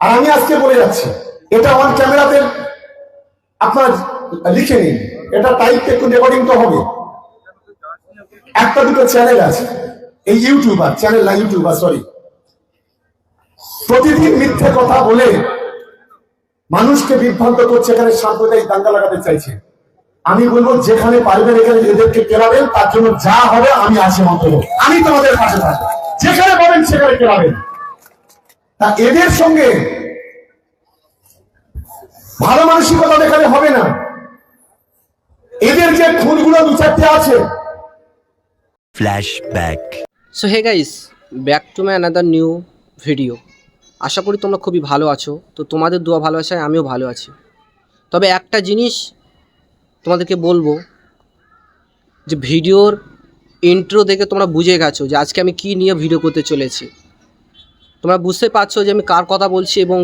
আর আমি আজকে বলে যাচ্ছি, এটা অন ক্যামেরাতে আপনারা লিখে নিন, এটা টাইপ একটু রেকর্ডিং তো হবে। একটা দুটো চ্যানেল আছে, এই ইউটিউবার চ্যানেল না, ইউটিউবার সরি, প্রতিদিন মিথ্যে কথা বলে মানুষকে বিভ্রান্ত করছে, এখানে সাম্প্রদায়িক দাঙ্গা লাগাতে চাইছে। আমি বলবো যেখানে পারবেন এখানে এদেরকে কেরাবেন, তার জন্য যা হবে আমি আছি মন্তব্য, আমি তোমাদের পাশে থাকবো, যেখানে পাবেন সেখানে কেরাবেন। তা এদের সঙ্গে ভালো মানসিকতা দেখালে হবে না। এদের যে খুনগুলো দু চারটে আছে। Flashback. So hey guys, back to my another new video. আশা করি তোমরা খুবই ভালো আছো। তো তোমাদের দোয়া ভালোবাসায় আমিও ভালো আছি। তবে একটা জিনিস তোমাদেরকে বলবো, যে ভিডিওর ইন্ট্রো দেখে তোমরা বুঝে গেছো যে আজকে আমি কি নিয়ে ভিডিও করতে চলেছি। তোমরা বুঝতে পারছো যে আমি কার কথা বলছি এবং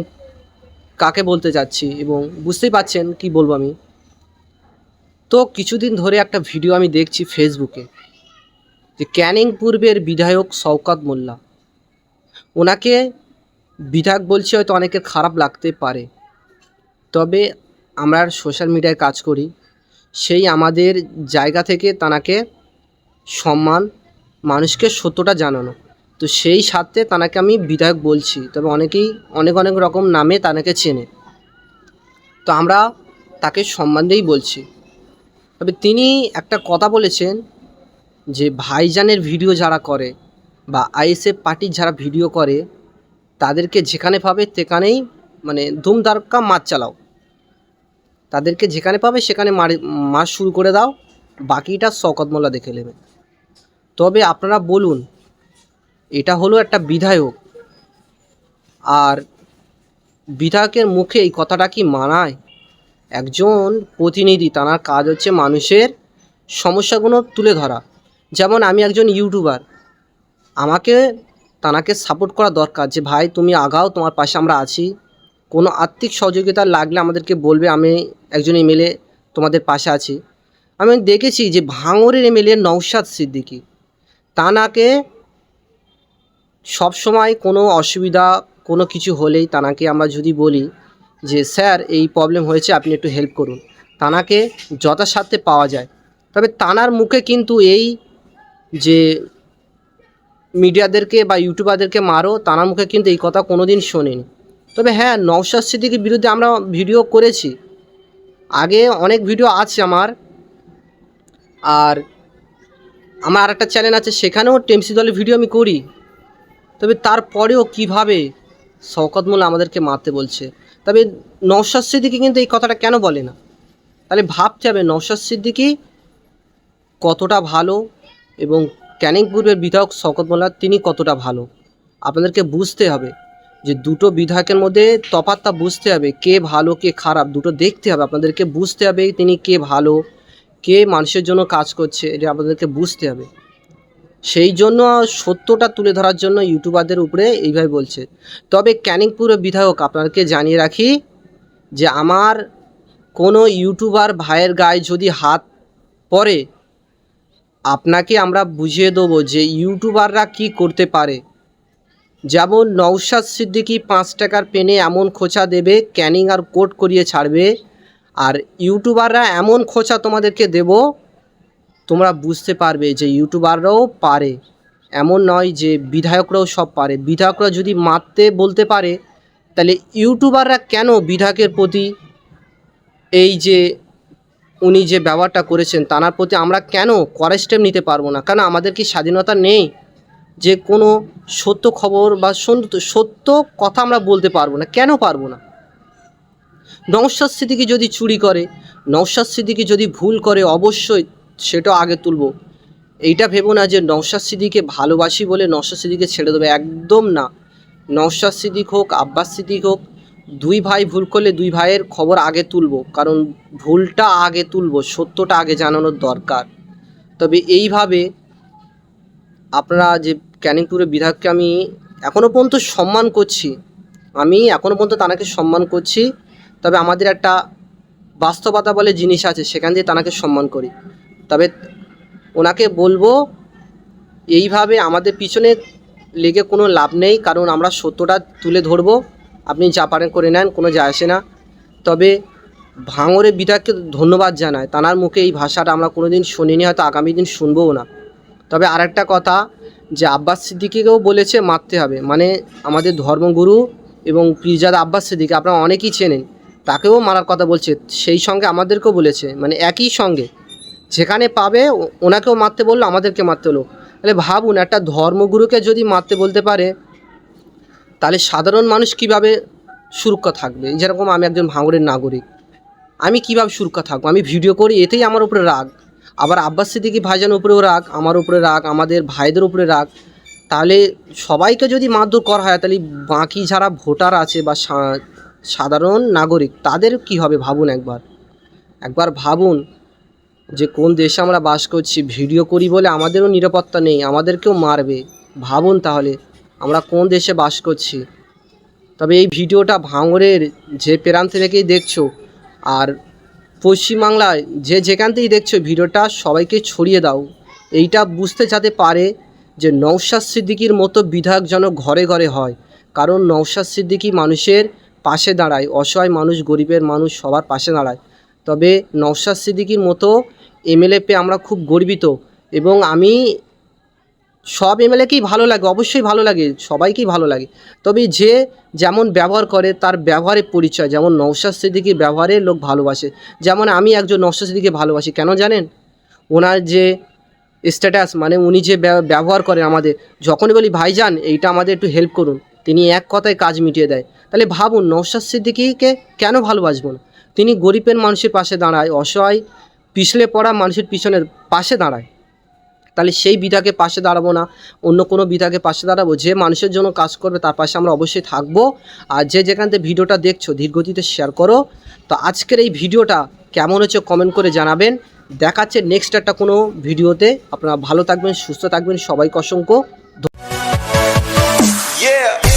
কাকে বলতে যাচ্ছি, এবং বুঝতেই পারছেন কি বলবো আমি। তো কিছুদিন ধরে একটা ভিডিও আমি দেখছি ফেসবুকে, যে ক্যানিং পূর্বের বিধায়ক শওকত মোল্লা, ওনাকে বিধায়ক বলছে, হয়তো অনেকের খারাপ লাগতে পারে, তবে আমরা সোশ্যাল মিডিয়ায় কাজ করি, সেই আমাদের জায়গা থেকে তানাকে সম্মান, মানুষকে সত্যটা জানানো, তো সেই সাথে তানাকে আমি বিধায়ক বলছি। তবে অনেকেই অনেক অনেক রকম নামে তানাকে চেনে, তো আমরা তাকে সম্মান দিয়েই বলছি। তবে তিনি একটা কথা বলেছেন যে ভাইজানের ভিডিও যারা করে বা আইএসএফ পার্টির যারা ভিডিও করে, তাদেরকে যেখানে পাবে সেখানেই মানে ধুমধারকা মার চালাও, তাদেরকে যেখানে পাবে সেখানে মার শুরু করে দাও, বাকিটা শওকত মোল্লা দেখে নেবে। তবে আপনারা বলুন, এটা হলো একটা বিধায়ক, আর বিধায়কের মুখে এই কথাটা কি মানায়? একজন প্রতিনিধি, তার কাজ হচ্ছে মানুষের সমস্যাগুলো তুলে ধরা। যেমন আমি একজন ইউটিউবার, আমাকে তানাকে সাপোর্ট করা দরকার, যে ভাই তুমি আগাও, তোমার পাশে আমরা আছি, কোনো আর্থিক সহযোগিতা লাগলে আমাদেরকে বলবে, আমি একজন এমএলএ তোমাদের পাশে আছি। আমি দেখেছি যে ভাঙড়ের এমএলএ নওশাদ সিদ্দিকী, তানাকে সবসময় কোনো অসুবিধা কোনো কিছু হলেই তানাকে আমরা যদি বলি যে স্যার এই প্রবলেম হয়েছে, আপনি একটু হেল্প করুন, তানাকে যথাসাধ্যে পাওয়া যায়। তবে তানার মুখে কিন্তু এই যে মিডিয়াদেরকে বা ইউটিউবারদেরকে মারো, তানার মুখে কিন্তু এই কথা কোনো দিন শোনেনি। তবে হ্যাঁ, নওশাদ সিদ্দিকীর বিরুদ্ধে আমরা ভিডিও করেছি, আগে অনেক ভিডিও আছে আমার, আর আমার আরেকটা চ্যানেল আছে, সেখানেও টিএমসি দলের ভিডিও আমি করি। তবে তারপরেও কিভাবে শওকত মোল্লা আমাদেরকে মারতে বলছে? তবে নওশাদ সিদ্দিকী কিন্তু এই কথাটা কেন বলে না? তাহলে ভাবতে হবে নওশাদ সিদ্দিকী কতটা ভালো, এবং ক্যানিং পূর্বের বিধায়ক শওকত মোল্লা তিনি কতটা ভালো। আপনাদেরকে বুঝতে হবে যে দুটো বিধায়কের মধ্যে তফাৎটা বুঝতে হবে, কে ভালো কে খারাপ, দুটো দেখতে হবে। আপনাদেরকে বুঝতে হবে তিনি কে ভালো, কে মানুষের জন্য কাজ করছে, এটা আপনাদেরকে বুঝতে হবে। সেই জন্য সত্যটা তুলে ধরার জন্য ইউটিউবারদের উপরে এইভাবে বলছে। তবে ক্যানিং পূর্বের বিধায়ক, আপনাদেরকে জানিয়ে রাখি যে আমার কোনো ইউটিউবার ভাইয়ের গায়ে যদি হাত পড়ে, আপনাকে আমরা বুঝিয়ে দেবো যে ইউটিউবাররা কি করতে পারে। যেমন নওশাদ সিদ্দিকী 5 টাকার পেনে এমন খোঁচা দেবে, ক্যানিং আর কোর্ট করিয়ে ছাড়বে, আর ইউটিউবাররা এমন খোঁচা তোমাদেরকে দেব, তোমরা বুঝতে পারবে যে ইউটিউবাররাও পারে। এমন নয় যে বিধায়করাও সব পারে। বিধায়করা যদি মারতে বলতে পারে, তাহলে ইউটিউবাররা কেন বিধায়কের প্রতি এই যে উনি যে ব্যবহারটা করেছেন তার প্রতি আমরা কেন কড়া স্টেপ নিতে পারবো না? কারণ আমাদের কি স্বাধীনতা নেই যে কোনো সত্য খবর বা সত্য কথা আমরা বলতে পারবো না? কেন পারবো না? নওশাদ সিদ্দিকী যদি চুরি করে, নওশাদ সিদ্দিকী যদি ভুল করে, অবশ্যই সেটা আগে তুলব। এইটা ভেবো না যে নওশাদ সিদ্দিকীকে ভালোবাসি বলে নওশাদ সিদ্দিকীকে ছেড়ে দেবে, একদম না। নওশাদ সিদ্দিক হোক, আব্বাস সিদ্দিক হোক, দুই ভাই ভুল করলে দুই ভাইয়ের খবর আগে তুলব, কারণ ভুলটা আগে তুলব, সত্যটা আগে জানানোর দরকার। তবে এইভাবে আপনারা যে ক্যানিংপুরের বিধায়ককে আমি এখনও পর্যন্ত সম্মান করছি, আমি এখনও পর্যন্ত তানাকে সম্মান করছি। তবে আমাদের একটা বাস্তবতা বলে জিনিস আছে, সেখান দিয়ে তানাকে সম্মান করি। তবে ওনাকে বলবো, এইভাবে আমাদের পিছনে লেগে কোনো লাভ নেই, কারণ আমরা সত্যটা তুলে ধরবো, আপনি যা পারেন করে নেন, কোনো যায় আসে না। তবে ভাঙড়ে বিধায়ককে ধন্যবাদ জানায়, তানার মুখে এই ভাষাটা আমরা কোনো দিন শুনিনি, হয়তো আগামী দিন শুনবও না। তবে আরেকটা কথা, যে আব্বাস সিদ্দিকীকেও বলেছে মারতে হবে, মানে আমাদের ধর্মগুরু এবং পীরজাদা আব্বাস সিদ্দিকী আপনারা অনেকেই চেনেন, তাকেও মারার কথা বলছে, সেই সঙ্গে আমাদেরকেও বলেছে, মানে একই সঙ্গে যেখানে পাবে ওনাকেও মারতে বললো, আমাদেরকে মারতে হলো। তাহলে ভাবুন, একটা ধর্মগুরুকে যদি মারতে বলতে পারে, তাহলে সাধারণ মানুষ কিভাবে সুরক্ষা থাকবে? যেরকম আমি একজন ভাঙড়ের নাগরিক, আমি কিভাবে সুরক্ষা থাকবো? আমি ভিডিও করি, এতেই আমার উপরে রাগ। আবার আব্বাস সিদ্দিকী ভাইজানের উপরেও রাগ, আমার উপরে রাগ, আমাদের ভাইদের উপরে রাগ। তাহলে সবাইকে যদি মারধর করা হয়, তাহলে বাকি যারা ভোটার আছে বা সাধারণ নাগরিক, তাদের কি হবে ভাবুন একবার ভাবুন যে কোন দেশে আমরা বাস করছি। ভিডিও করি বলে আমাদেরও নিরাপত্তা নেই, আমাদেরকেও মারবে। ভাবুন তাহলে আমরা কোন দেশে বাস করছি। তবে এই ভিডিওটা ভাঙড়ের যে প্রান্ত থেকেই দেখছো, আর পশ্চিমবাংলায় যে যেখান থেকেই দেখছো, ভিডিওটা সবাইকে ছড়িয়ে দাও, এইটা বুঝতে যাতে পারে যে নওশাদ সিদ্দিকীর মতো বিধায়ক যেন ঘরে ঘরে হয়। কারণ নওশাদ সিদ্দিকী মানুষের পাশে দাঁড়ায়, অসহায় মানুষ, গরিবের মানুষ, সবার পাশে দাঁড়ায়। তবে নওশাদ সিদ্দিকীর মতো এমএলএ পেয়ে আমরা খুব গর্বিত, এবং আমি সব এমএলএকেই ভালো লাগে, অবশ্যই ভালো লাগে, সবাইকেই ভালো লাগে। তবে যে যেমন ব্যবহার করে, তার ব্যবহারের পরিচয়, যেমন নওশাদ সিদ্দিকীর ব্যবহারে লোক ভালোবাসে, যেমন আমি একজন নওশাদ সিদ্দিকীকে ভালোবাসি। কেন জানেন? ওনার যে স্ট্যাটাস, মানে উনি যে ব্যবহার করেন আমাদের, যখনই বলি ভাইজান এইটা আমাদের একটু হেল্প করুন, তিনি এক কথায় কাজ মিটিয়ে দেয়। তাহলে ভাবুন, নওশাদ সিদ্দিকীকে কেন ভালোবাসবো না? তিনি গরিবের মানুষের পাশে দাঁড়ায়, অসহায় পিছলে পড়া মানুষের পিছনের পাশে দাঁড়ায়। তাহলে সেই বিধাকে পাশে দাঁড়াবো না, অন্য কোনো বিধাকে পাশে দাঁড়াবো? যে মানুষের জন্য কাজ করবে তার পাশে আমরা অবশ্যই থাকবো। আর যে যেখান থেকে ভিডিওটা দেখছো, ধীরগতিতে শেয়ার করো। তো আজকের এই ভিডিওটা কেমন হচ্ছে কমেন্ট করে জানাবেন। দেখাচ্ছে নেক্সট একটা কোনো ভিডিওতে। আপনারা ভালো থাকবেন, সুস্থ থাকবেন, সবাইকে অসংখ্য Yeah.